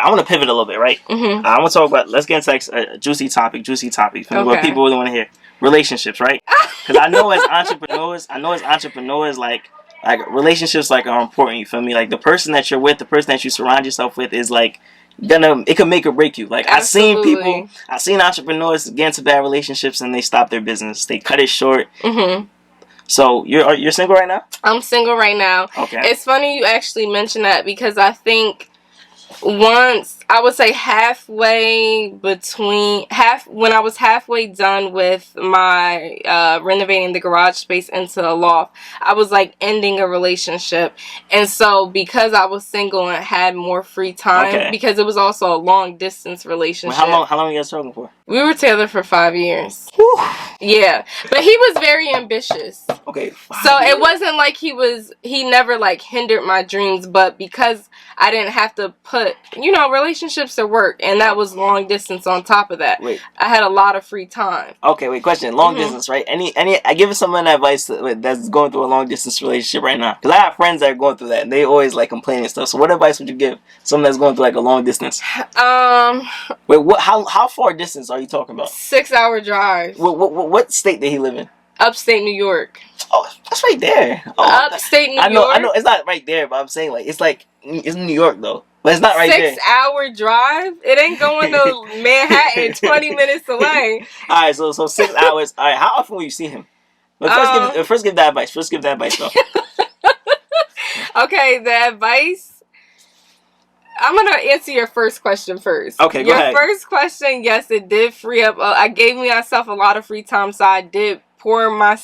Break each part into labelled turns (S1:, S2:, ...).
S1: I want to pivot a little bit, right?
S2: Mm-hmm.
S1: I want to talk about. Let's get into like a juicy topic.
S2: Okay.
S1: What people really want to hear: relationships, right? Because I know as entrepreneurs, like relationships like are important. You feel me? Like the person that you're with, the person that you surround yourself with, is like it could make or break you. Like
S2: Absolutely.
S1: I've seen entrepreneurs get into bad relationships and they stop their business. They cut it short.
S2: Mm-hmm.
S1: So you're single right now?
S2: I'm single right now.
S1: Okay.
S2: It's funny you actually mentioned that because I think once I would say when I was halfway done with my renovating the garage space into a loft, I was like ending a relationship. And so because I was single and had more free time, because it was also a long distance relationship.
S1: Well, how long you guys talking for?
S2: We were together for 5 years.
S1: Whew.
S2: Yeah, but he was very ambitious.
S1: Okay.
S2: So it wasn't like he never like hindered my dreams, but because I didn't have to put, relationships to work, and that was long distance on top of that.
S1: Wait.
S2: I had a lot of free time.
S1: Okay, wait, question. Long distance, right? I give someone advice that's going through a long distance relationship right now. Because I have friends that are going through that, and they always like complaining and stuff. So what advice would you give someone that's going through like a long distance? Wait, how far distance are you talking about?
S2: 6-hour drive.
S1: What state did he live in?
S2: Upstate New York.
S1: Oh, that's right there. Oh,
S2: Upstate New York.
S1: I know. It's not right there, but I'm saying it's in New York though. But it's not right there.
S2: 6-hour drive? It ain't going to Manhattan 20 minutes away.
S1: All right, so 6 hours. All right, how often will you see him? But first give that advice. First give that advice though.
S2: Okay, the advice. I'm going to answer your first question first.
S1: Okay, go ahead.
S2: Your first question, yes, it did free up. I gave myself a lot of free time, so I did pour my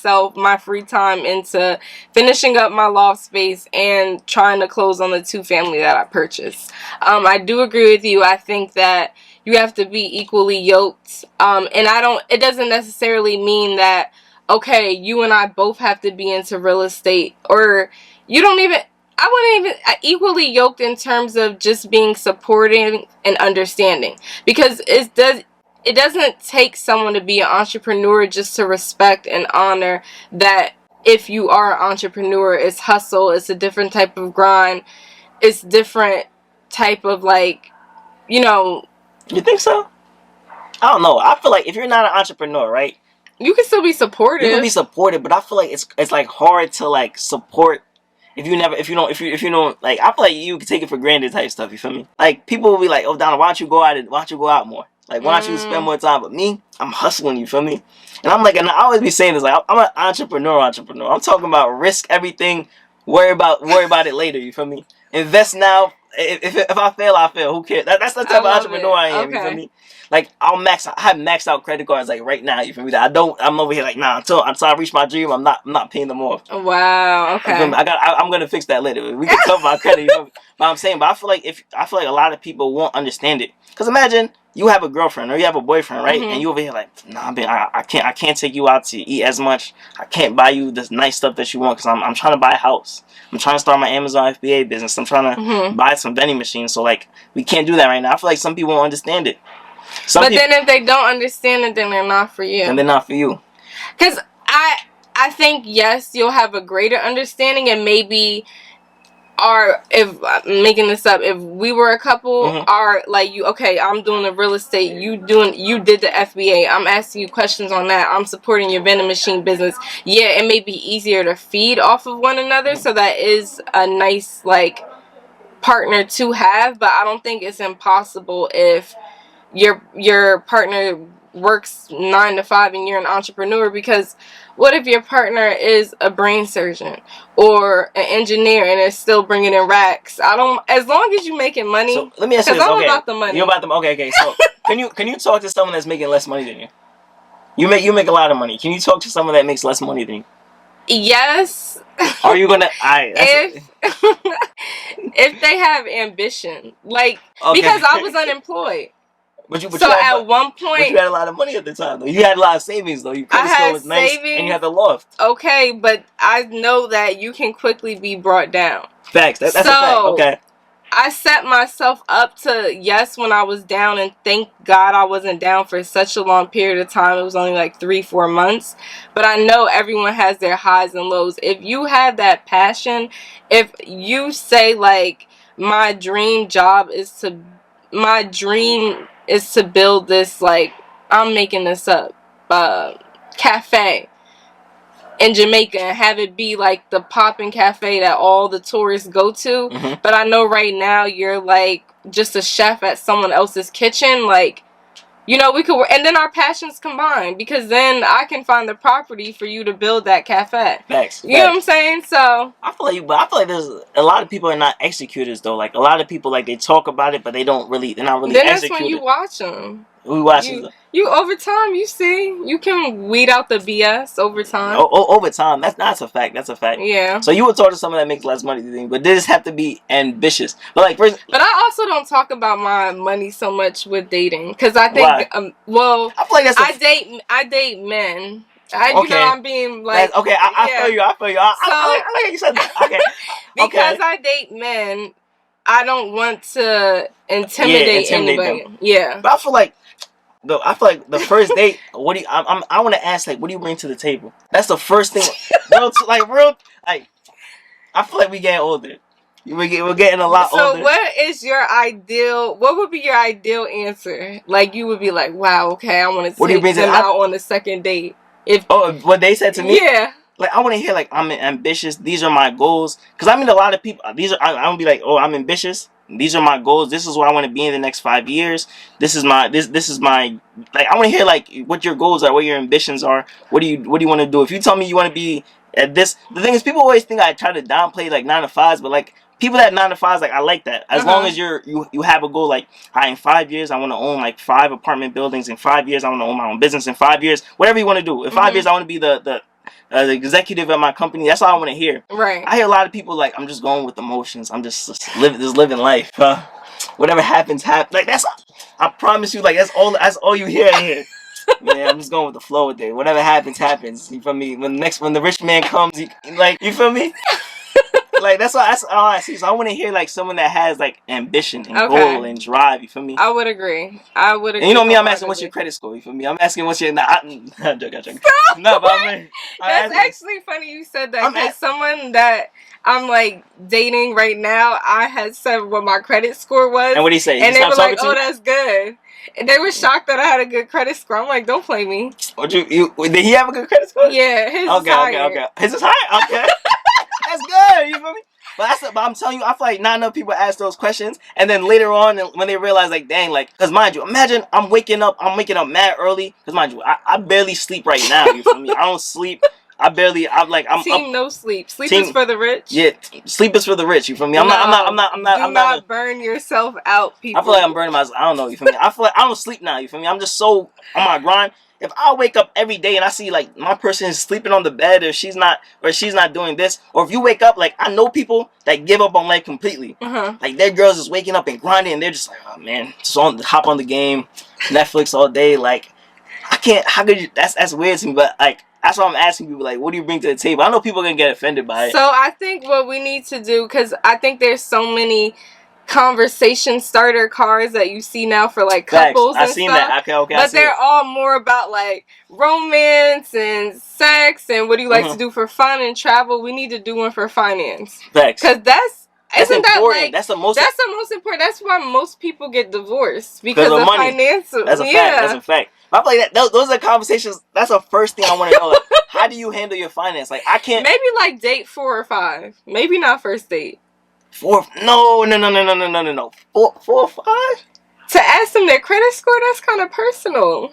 S2: free time into finishing up my loft space and trying to close on the 2-family that I purchased. I do agree with you. I think that you have to be equally yoked. And it doesn't necessarily mean that, okay, you and I both have to be into real estate, or I wouldn't even equally yoked in terms of just being supporting and understanding, because it doesn't take someone to be an entrepreneur just to respect and honor that if you are an entrepreneur, it's hustle, it's a different type of grind, it's different type of
S1: You think so? I don't know. I feel like if you're not an entrepreneur, right?
S2: You can still be supportive.
S1: You can be supportive, but I feel like it's like hard to like support if you don't like. I feel like you can take it for granted type stuff. You feel me? Like people will be like, "Oh, Donna, why don't you go out more? Like, why don't you spend more time?" But me, I'm hustling. You feel me? And I'm like, and I always be saying this, like, I'm an entrepreneur. I'm talking about risk everything, worry about it later. You feel me? Invest now. If I fail, I fail. Who cares? That's the type of entrepreneur I am. Okay. You feel me? Like I have maxed out credit cards like right now. You feel me? I'm over here like until I reach my dream. I'm not paying them off.
S2: Wow. Okay.
S1: I'm gonna fix that later. We can talk about credit. You know? But I'm saying, I feel like a lot of people won't understand it. Cause imagine you have a girlfriend or you have a boyfriend, right? And you over here like, nah, man, I can't take you out to eat as much. I can't buy you this nice stuff that you want because I'm trying to buy a house. I'm trying to start my Amazon FBA business. I'm trying to buy some vending machines. So like we can't do that right now. I feel like some people won't understand it.
S2: Then if they don't understand it, then they're not for you.
S1: Then they're not for you.
S2: Because I think, yes, you'll have a greater understanding, and maybe if making this up, if we were a couple, are like you, okay, I'm doing the real estate, you did the FBA, I'm asking you questions on that, I'm supporting your vending machine business. Yeah, it may be easier to feed off of one another, so that is a nice like partner to have, but I don't think it's impossible if your partner works 9 to 5 and you're an entrepreneur, because what if your partner is a brain surgeon or an engineer and is still bringing in racks? As long as you're making money.
S1: So let me ask you this.
S2: I'm about the money.
S1: You're about the okay. So can you talk to someone that's making less money than you? You make a lot of money. Can you talk to someone that makes less money than you?
S2: Yes.
S1: Are you gonna?
S2: If they have ambition, because I was unemployed. At one point,
S1: but you had a lot of money at the time, though. You had a lot of savings, though. Your credit score was nice, and you had the loft.
S2: Okay, but I know that you can quickly be brought down.
S1: Facts. That's a fact. Okay.
S2: I set myself up to, yes, when I was down, and thank God I wasn't down for such a long period of time. It was only like 3-4 months. But I know everyone has their highs and lows. If you have that passion, if you say, like, my dream job is to my dream is to build this, like, I'm making this up, cafe in Jamaica and have it be like the poppin' cafe that all the tourists go to.
S1: Mm-hmm.
S2: But I know right now you're like just a chef at someone else's kitchen. Like, you know, we could, and then our passions combine, because then I can find the property for you to build that cafe.
S1: Facts.
S2: You know what I'm saying? So
S1: I feel like there's a lot of people are not executors though. Like a lot of people, like they talk about it, but they're not really
S2: then that's when you
S1: executed.
S2: watch them.
S1: We watch
S2: You over time, you see, you can weed out the BS over time.
S1: over time. That's a fact. That's a fact.
S2: Yeah.
S1: So you would talk to someone that makes less money than you, but this have to be ambitious. But like,
S2: but I also don't talk about my money so much with dating, because I think,
S1: why?
S2: well,
S1: I feel like that's
S2: I date men.
S1: Okay.
S2: You know, I'm being like,
S1: okay. I feel you. I feel you. I like how you said that. Okay.
S2: Because I date men, I don't want to intimidate anybody.
S1: them.
S2: Yeah.
S1: But I feel like the first date. What do you? I want to ask, like, what do you bring to the table? That's the first thing. Like, I feel like we getting older. We're getting a lot older.
S2: So what is your ideal? What would be your ideal answer? Like, you would be like, wow, okay, I want to take them out on the second date.
S1: What they said to me?
S2: Yeah.
S1: Like, I want to hear, like, I'm ambitious. These are my goals. Because I mean, a lot of people, I'm going to be like, oh, I'm ambitious. These are my goals. This is where I want to be in the next 5 years. This is my, like, I want to hear, like, what your goals are, what your ambitions are. What do you want to do? If you tell me you want to be at this, the thing is, people always think I try to downplay, like, 9 to 5s, but, like, people that 9 to 5s, like, I like that. As long as you have a goal, like, in 5 years, I want to own, like, 5 apartment buildings. In 5 years, I want to own my own business. In 5 years, whatever you want to do. In 5 years, I want to be the executive at my company. That's all I want to hear.
S2: Right.
S1: I hear a lot of people like, I'm just going with emotions. I'm just living life. Whatever happens, happens. Like, that's, I promise you, like, that's all you hear in here. Yeah, I'm just going with the flow with it. Whatever happens, happens. You feel me? When the rich man comes, you feel me? Like, that's all I see. So I want to hear, like, someone that has, like, ambition and goal and drive. You feel me?
S2: I would agree. And
S1: you know me, I'm asking what's your credit score. You feel me? I'm asking what's your... I'm joking. No, but
S2: that's actually funny you said that, because someone that I'm, like, dating right now, I had said what my credit score was.
S1: And what did he say?
S2: And they were like, oh, that's good. And they were shocked that I had a good credit score. I'm like, don't play me.
S1: Did he have a good credit score?
S2: Yeah, his is higher.
S1: Okay. His is high? Okay. That's good, you feel me? But I'm telling you, I feel like not enough people ask those questions, and then later on, when they realize, like, dang, like, because mind you, imagine I'm waking up mad early, because mind you, I barely sleep right now, you feel me? I don't sleep. I'm
S2: Team up. No sleep. Sleep is for the rich.
S1: Yeah, sleep is for the rich. You feel me? I'm
S2: not burn yourself out, people.
S1: I feel like I'm burning myself. I don't know. You feel me? I feel like I don't sleep now. You feel me? I'm just so on my grind. If I wake up every day and I see, like, my person is sleeping on the bed, or she's not doing this, or if you wake up, like, I know people that give up on life completely. Like, their girls is waking up and grinding, and they're just like, oh man, just hop on the game, Netflix all day. Like, I can't. How could you? That's weird to me. But like, that's why I'm asking people, like, what do you bring to the table? I know people are gonna get offended by it.
S2: So I think what we need to do, because I think there's so many conversation starter cards that you see now for, like, couples and
S1: I've seen
S2: stuff.
S1: that. Okay,
S2: but they're all more about, like, romance and sex and what do you like to do for fun and travel. We need to do one for finance.
S1: Facts.
S2: Because that's important.
S1: That's the most
S2: important. That's why most people get divorced, because of
S1: money.
S2: Financial.
S1: That's a fact. That's a fact. I feel like those are conversations. That's the first thing I want to know. Like, how do you handle your finance? Like, I can't.
S2: Maybe like date 4 or 5. Maybe not first date.
S1: 4? No. 4 or 5?
S2: To ask them their credit score, that's kind of personal.